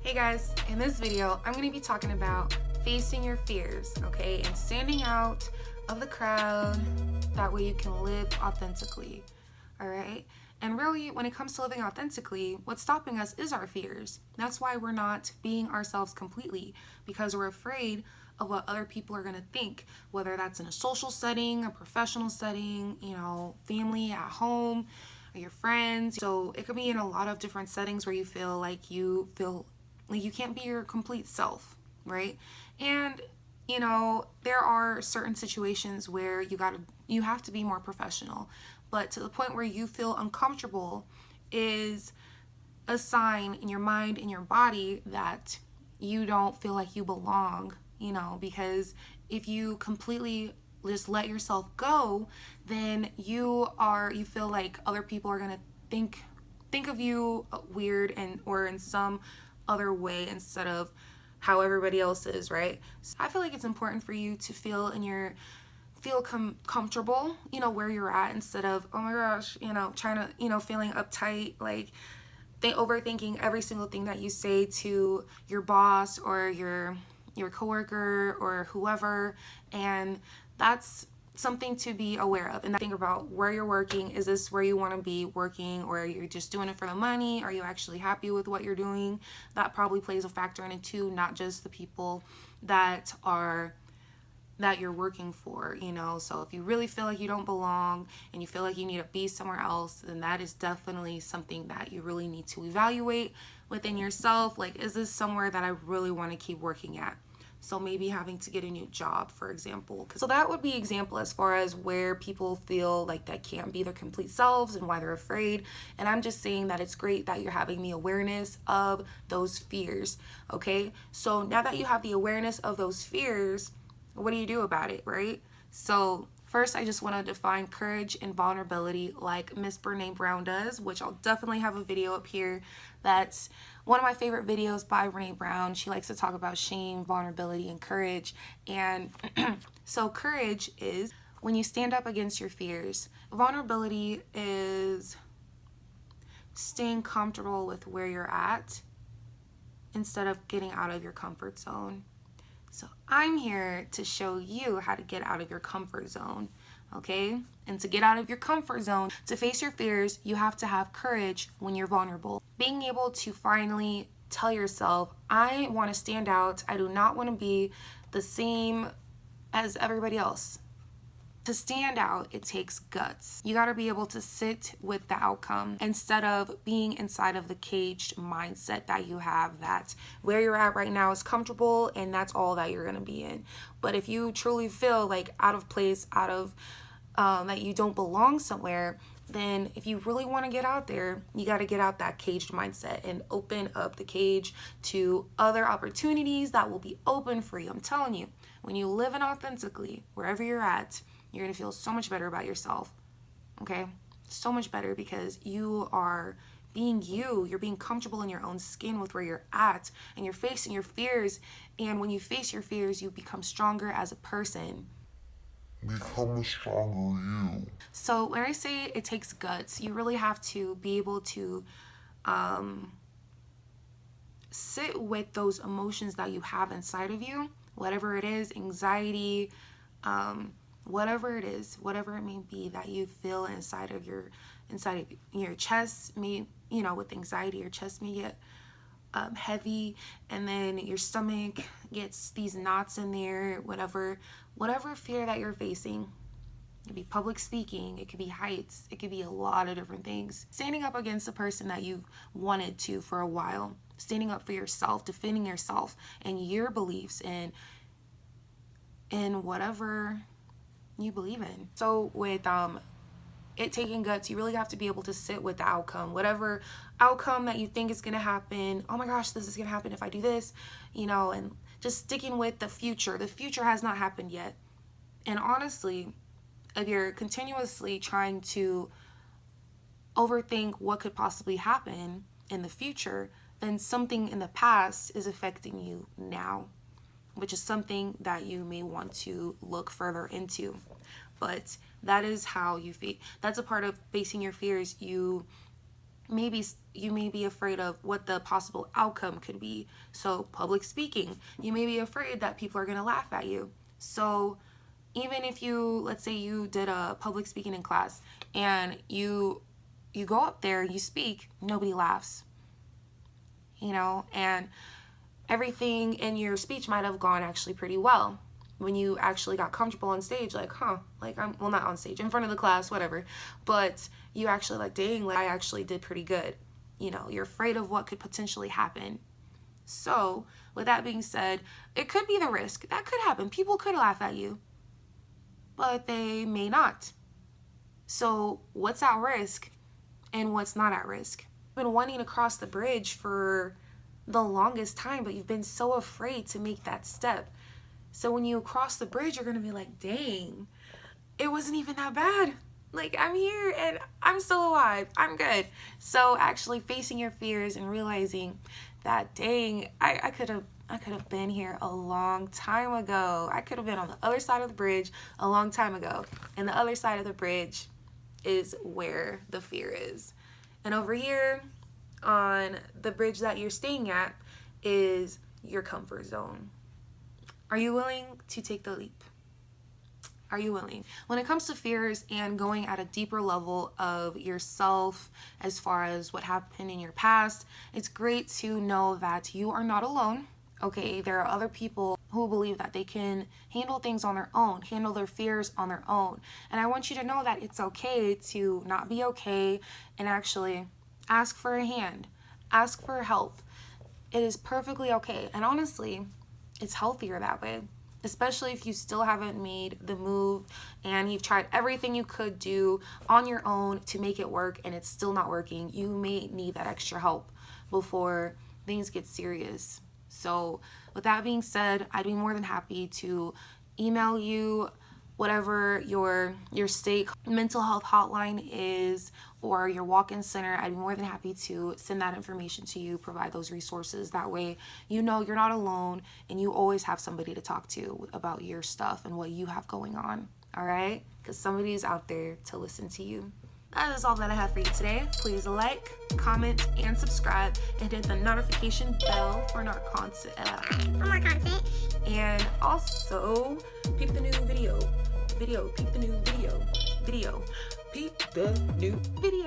Hey guys, in this video, I'm going to be talking about facing your fears, okay, and standing out of the crowd. That way you can live authentically, all right? And really, when it comes to living authentically, what's stopping us is our fears. That's why we're not being ourselves completely, because we're afraid of what other people are going to think, whether that's in a social setting, a professional setting, family, at home, or your friends. So it could be in a lot of different settings where you feel like you can't be your complete self, right? And there are certain situations where you have to be more professional, but to the point where you feel uncomfortable is a sign in your mind and your body that you don't feel like you belong, because if you completely just let yourself go, then you feel like other people are gonna think of you weird or in some other way instead of how everybody else is, right? So I feel like it's important for you to feel comfortable, where you're at, instead of, oh my gosh, trying to, feeling uptight, like overthinking every single thing that you say to your boss or your coworker or whoever. And that's something to be aware of. And think about where you're working. Is this where you want to be working, or you're just doing it for the money? Are you actually happy with what you're doing? That probably plays a factor in it too, not just the people that you're working for, So if you really feel like you don't belong and you feel like you need to be somewhere else, then that is definitely something that you really need to evaluate within yourself. Like, is this somewhere that I really want to keep working at? So maybe having to get a new job, for example. So that would be example as far as where people feel like they can't be their complete selves and why they're afraid. And I'm just saying that it's great that you're having the awareness of those fears, okay? So now that you have the awareness of those fears, what do you do about it, right? So first, I just want to define courage and vulnerability like Miss Brene Brown does, which I'll definitely have a video up here. That's one of my favorite videos by Brene Brown. She likes to talk about shame, vulnerability, and courage. And so courage is when you stand up against your fears. Vulnerability is staying comfortable with where you're at instead of getting out of your comfort zone. So I'm here to show you how to get out of your comfort zone, okay? And to get out of your comfort zone, to face your fears, you have to have courage when you're vulnerable. Being able to finally tell yourself, I want to stand out. I do not want to be the same as everybody else. To stand out, it takes guts. You got to be able to sit with the outcome instead of being inside of the caged mindset that you have, that where you're at right now is comfortable and that's all that you're going to be in. But if you truly feel like out of place, that you don't belong somewhere, then if you really want to get out there, you got to get out that caged mindset and open up the cage to other opportunities that will be open for you. I'm telling you, when you live in authentically, wherever you're at, you're going to feel so much better about yourself, okay? So much better, because you are being you. You're being comfortable in your own skin with where you're at, and you're facing your fears. And when you face your fears, you become stronger as a person. Become a stronger you. So when I say it takes guts, you really have to be able to sit with those emotions that you have inside of you, whatever it is, anxiety, whatever it is, whatever it may be that you feel inside of your chest. With anxiety, your chest may get heavy, and then your stomach gets these knots in there. Whatever fear that you're facing. It could be public speaking, it could be heights, it could be a lot of different things. Standing up against the person that you've wanted to for a while, standing up for yourself, defending yourself and your beliefs and whatever you believe in. So with it taking guts, you really have to be able to sit with the outcome, whatever outcome that you think is going to happen. Oh my gosh, this is going to happen if I do this, and just sticking with the future. The future has not happened yet. And honestly, if you're continuously trying to overthink what could possibly happen in the future, then something in the past is affecting you now, which is something that you may want to look further into. But that is how you that's a part of facing your fears. You maybe you may be afraid of what the possible outcome could be. So public speaking, you may be afraid that people are going to laugh at you. So even if you, let's say you did a public speaking in class and you go up there, you speak, nobody laughs, you know, and everything in your speech might have gone actually pretty well. When you actually got comfortable on stage, like, like well, not on stage, in front of the class, whatever, but you actually like, dang, like I actually did pretty good. You know, you're afraid of what could potentially happen. So with that being said, it could be the risk. That could happen. People could laugh at you, but they may not. So what's at risk and what's not at risk? You've been wanting to cross the bridge for the longest time, but you've been so afraid to make that step. So when you cross the bridge, you're going to be like, dang, it wasn't even that bad. Like, I'm here and I'm still alive. I'm good. So actually facing your fears and realizing that, dang, I could have been here a long time ago. I could have been on the other side of the bridge a long time ago. And the other side of the bridge is where the fear is. And over here on the bridge that you're staying at is your comfort zone. Are you willing to take the leap? Are you willing? When it comes to fears and going at a deeper level of yourself as far as what happened in your past, it's great to know that you are not alone. Okay, there are other people who believe that they can handle things on their own, handle their fears on their own. And I want you to know that it's okay to not be okay and actually ask for a hand, ask for help. It is perfectly okay. And honestly, it's healthier that way, especially if you still haven't made the move and you've tried everything you could do on your own to make it work and it's still not working. You may need that extra help before things get serious. So with that being said, I'd be more than happy to email you whatever your state mental health hotline is or your walk-in center. I'd be more than happy to send that information to you, provide those resources. That way you know you're not alone and you always have somebody to talk to about your stuff and what you have going on, all right? Because somebody's out there to listen to you. That is all that I have for you today. Please like, comment, and subscribe, and hit the notification bell for more content. And also, peep the new video. Peep the new video. Peep the new video.